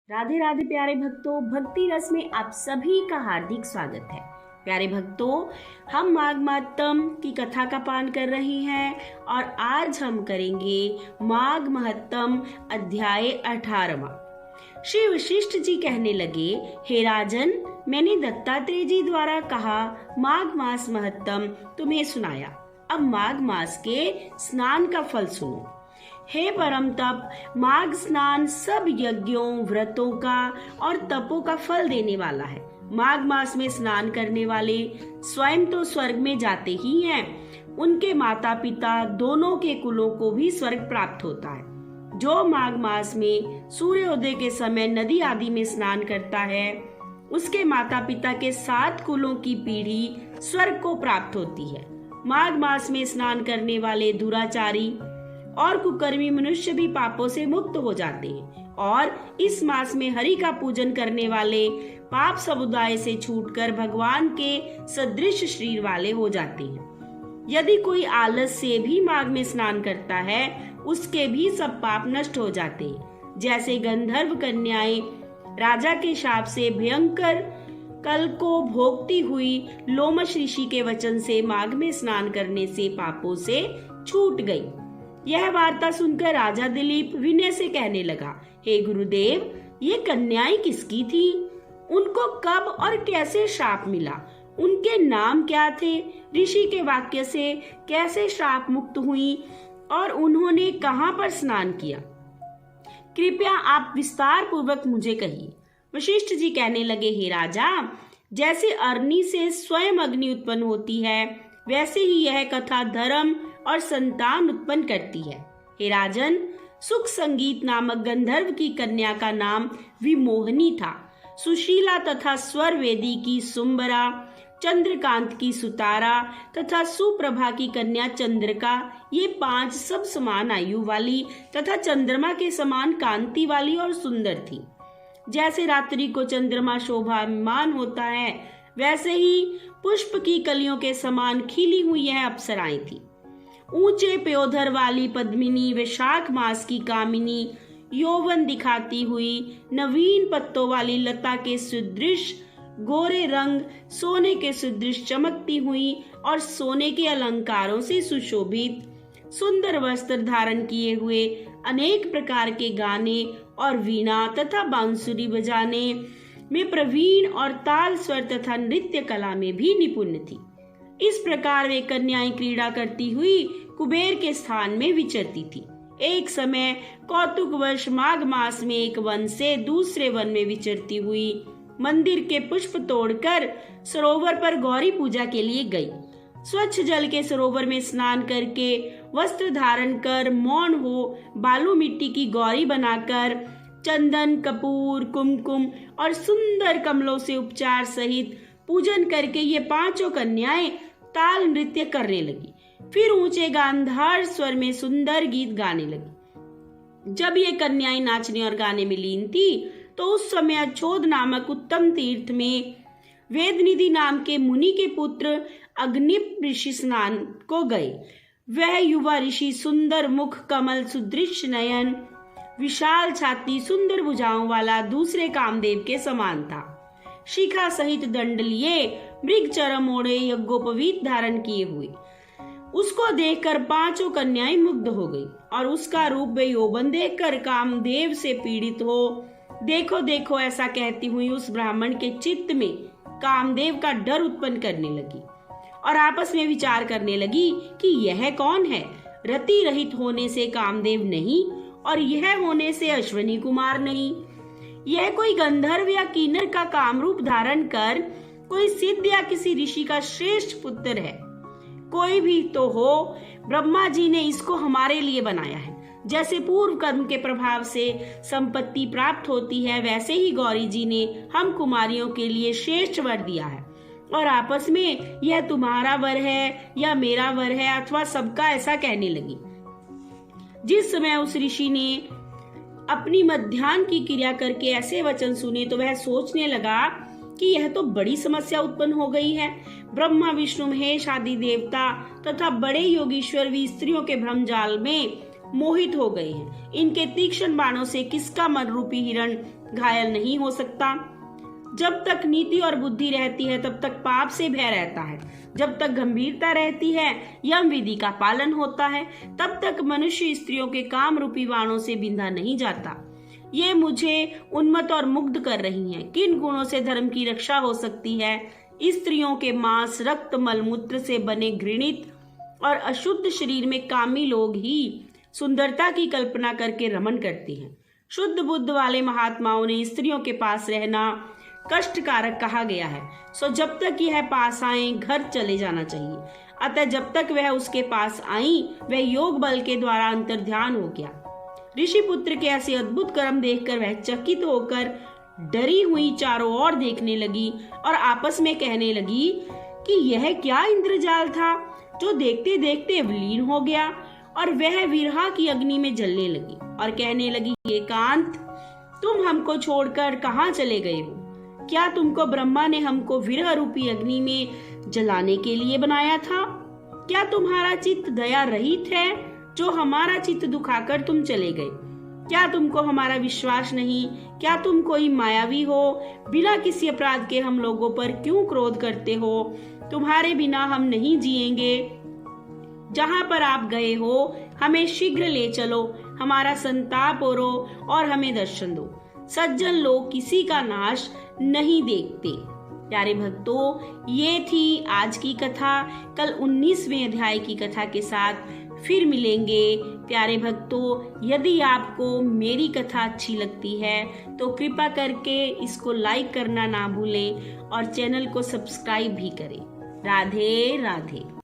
राधे राधे प्यारे भक्तों, भक्ति रस में आप सभी का हार्दिक स्वागत है। प्यारे भक्तों, हम माघ महत्तम की कथा का पान कर रहे हैं और आज हम करेंगे माघ महत्तम अध्याय 18वां। श्री वशिष्ठ जी कहने लगे, हे राजन, मैंने दत्तात्रेय जी द्वारा कहा माघ मास महत्तम तुम्हें सुनाया। अब माघ मास के स्नान का फल सुनो। हे परम तप, माघ स्नान सब यज्ञों, व्रतों का और तपों का फल देने वाला है। माघ मास में स्नान करने वाले स्वयं तो स्वर्ग में जाते ही हैं, उनके माता पिता दोनों के कुलों को भी स्वर्ग प्राप्त होता है। जो माघ मास में सूर्योदय के समय नदी आदि में स्नान करता है, उसके माता पिता के 7 कुलों की पीढ़ी स्वर्ग को प्राप्त होती है। माघ मास में स्नान करने वाले दुराचारी और कुकर्मी मनुष्य भी पापों से मुक्त हो जाते हैं और इस मास में हरि का पूजन करने वाले पाप समुदाय से छूटकर भगवान के सदृश शरीर वाले हो जाते हैं। यदि कोई आलस से भी माघ में स्नान करता है, उसके भी सब पाप नष्ट हो जाते हैं। जैसे गंधर्व कन्याएं राजा के शाप से भयंकर कल को भोगती हुई लोमश ऋषि के वचन से माघ में स्नान करने से पापों से छूट गई। यह वार्ता सुनकर राजा दिलीप विनय से कहने लगा, हे गुरुदेव, ये कन्याएं किसकी थी? उनको कब और कैसे श्राप मिला? उनके नाम क्या थे? ऋषि के वाक्य से कैसे श्राप मुक्त हुई और उन्होंने कहां पर स्नान किया? कृपया आप विस्तार पूर्वक मुझे कहिए। वशिष्ठ जी कहने लगे, हे राजा, जैसे अग्नि से स्वयं अग्नि उत्पन्न होती है, वैसे ही यह कथा धर्म और संतान उत्पन्न करती है। हे राजन, सुख संगीत नामक गंधर्व की कन्या का नाम विमोहनी था। सुशीला तथा स्वर वेदी की सुंबरा, चंद्रकांत की सुतारा तथा सुप्रभा की कन्या चंद्रिका, ये 5 सब समान आयु वाली तथा चंद्रमा के समान कांति वाली और सुंदर थी। जैसे रात्रि को चंद्रमा शोभामान होता है, वैसे ही पुष्प की कलियों के समान खिली हुई यह अप्सराएं थी। ऊंचे प्योधर वाली पद्मिनी, वैशाख मास की कामिनी, यौवन दिखाती हुई नवीन पत्तों वाली लता के सदृश गोरे रंग, सोने के सदृश चमकती हुई और सोने के अलंकारों से सुशोभित, सुंदर वस्त्र धारण किए हुए, अनेक प्रकार के गाने और वीणा तथा बांसुरी बजाने में प्रवीण और ताल स्वर तथा नृत्य कला में भी निपुण थी। इस प्रकार वे कन्याएं क्रीड़ा करती हुई कुबेर के स्थान में विचरती थी। एक समय कौतुकवश माघ मास में एक वन से दूसरे वन में विचरती हुई मंदिर के पुष्प तोड़कर सरोवर पर गौरी पूजा के लिए गई। स्वच्छ जल के सरोवर में स्नान करके वस्त्र धारण कर मौन हो बालू मिट्टी की गौरी बनाकर चंदन, कपूर, कुमकुम और सुंदर कमलों से उपचार सहित पूजन करके ये 5 कन्याएं ताल नृत्य करने लगी। फिर ऊंचे गांधार स्वर में सुंदर गीत गाने लगी। जब ये कन्याएं नाचने और गाने में लीन थी, तो उस समय अच्छोद नामक उत्तम तीर्थ में वेदनिधि नाम के मुनि के पुत्र अग्निप ऋषि स्नान को गए। वह युवा ऋषि सुंदर मुख, कमल सुदृश नयन, विशाल छाती, सुंदर भुजाओं वाला दूसरे कामदेव के समान था। शिखा सहित दंड लिए, मृग चरम ओढ़े, यज्ञोपवीत धारण किए हुए उसको देखकर 5 कन्याएं मुग्ध हो गई और उसका रूप व यौवन देखकर कामदेव से पीड़ित हो देखो देखो ऐसा कहती हुई उस ब्राह्मण के चित्त में कामदेव का डर उत्पन्न करने लगी और आपस में विचार करने लगी कि यह कौन है? रति रहित होने से कामदेव नहीं और यह होने से अश्विनी कुमार नहीं। यह कोई गंधर्व या किन्नर का कामरूप धारण कर कोई सिद्ध या किसी ऋषि का श्रेष्ठ पुत्र है। कोई भी तो हो, ब्रह्मा जी ने इसको हमारे लिए बनाया है। जैसे पूर्व कर्म के प्रभाव से संपत्ति प्राप्त होती है, वैसे ही गौरी जी ने हम कुमारियों के लिए श्रेष्ठ वर दिया है और आपस में यह तुम्हारा वर है या मेरा वर है अथवा सबका, ऐसा कहने लगी। जिस समय उस ऋषि ने अपनी मध्याह्न की क्रिया करके ऐसे वचन सुने, तो वह सोचने लगा कि यह तो बड़ी समस्या उत्पन्न हो गई है। ब्रह्मा, विष्णु, महेश आदि देवता तथा बड़े योगीश्वर भी स्त्रियों के भ्रमजाल में मोहित हो गए हैं। इनके तीक्ष्ण बाणों से किसका मन रूपी हिरण घायल नहीं हो सकता। जब तक नीति और बुद्धि रहती है तब तक पाप से भय रहता है। जब तक गंभीरता रहती है, यम विधि का पालन होता है, तब तक मनुष्य स्त्रियों के काम रूपी बाणों से बिंधा नहीं जाता। ये मुझे उन्मत्त और मुग्ध कर रही हैं। किन गुणों से धर्म की रक्षा हो सकती है? स्त्रियों के मांस, रक्त, मलमूत्र से बने घृणित और अशुद्ध शरीर में कामी लोग ही सुंदरता की कल्पना करके रमण करते हैं। शुद्ध बुद्ध वाले महात्माओं ने स्त्रियों के पास रहना कष्टकारक कहा गया है, सो जब तक यह पास आए घर चले जाना चाहिए। अतः जब तक वह उसके पास आई, वह योग बल के द्वारा अंतर्ध्यान हो गया। ऋषि पुत्र के ऐसे अद्भुत कर्म देखकर वह चकित होकर डरी हुई चारों ओर देखने लगी और आपस में कहने लगी कि यह क्या इंद्रजाल था जो देखते देखते विलीन हो गया। और वह विरहा की अग्नि में जलने लगी और कहने लगी, एकांत, तुम हमको छोड़कर कहाँ चले गए हो? क्या तुमको ब्रह्मा ने हमको विरह रूपी अग्नि में जलाने के लिए बनाया था? क्या तुम्हारा चित्त दया रहित है जो हमारा चित्त दुखाकर तुम चले गए? क्या तुमको हमारा विश्वास नहीं? क्या तुम कोई मायावी हो? बिना किसी अपराध के हम लोगों पर क्यों क्रोध करते हो? तुम्हारे बिना हम नहीं जिएंगे। जहाँ पर आप गए हो हमें शीघ्र ले चलो, हमारा संताप ओरो और हमें दर्शन दो। सज्जन लोग किसी का नाश नहीं देखते। प्यारे भक्तों, ये थी आज की कथा। कल 19वें अध्याय की कथा के साथ फिर मिलेंगे। प्यारे भक्तों, यदि आपको मेरी कथा अच्छी लगती है तो कृपा करके इसको लाइक करना ना भूलें और चैनल को सब्सक्राइब भी करें। राधे राधे।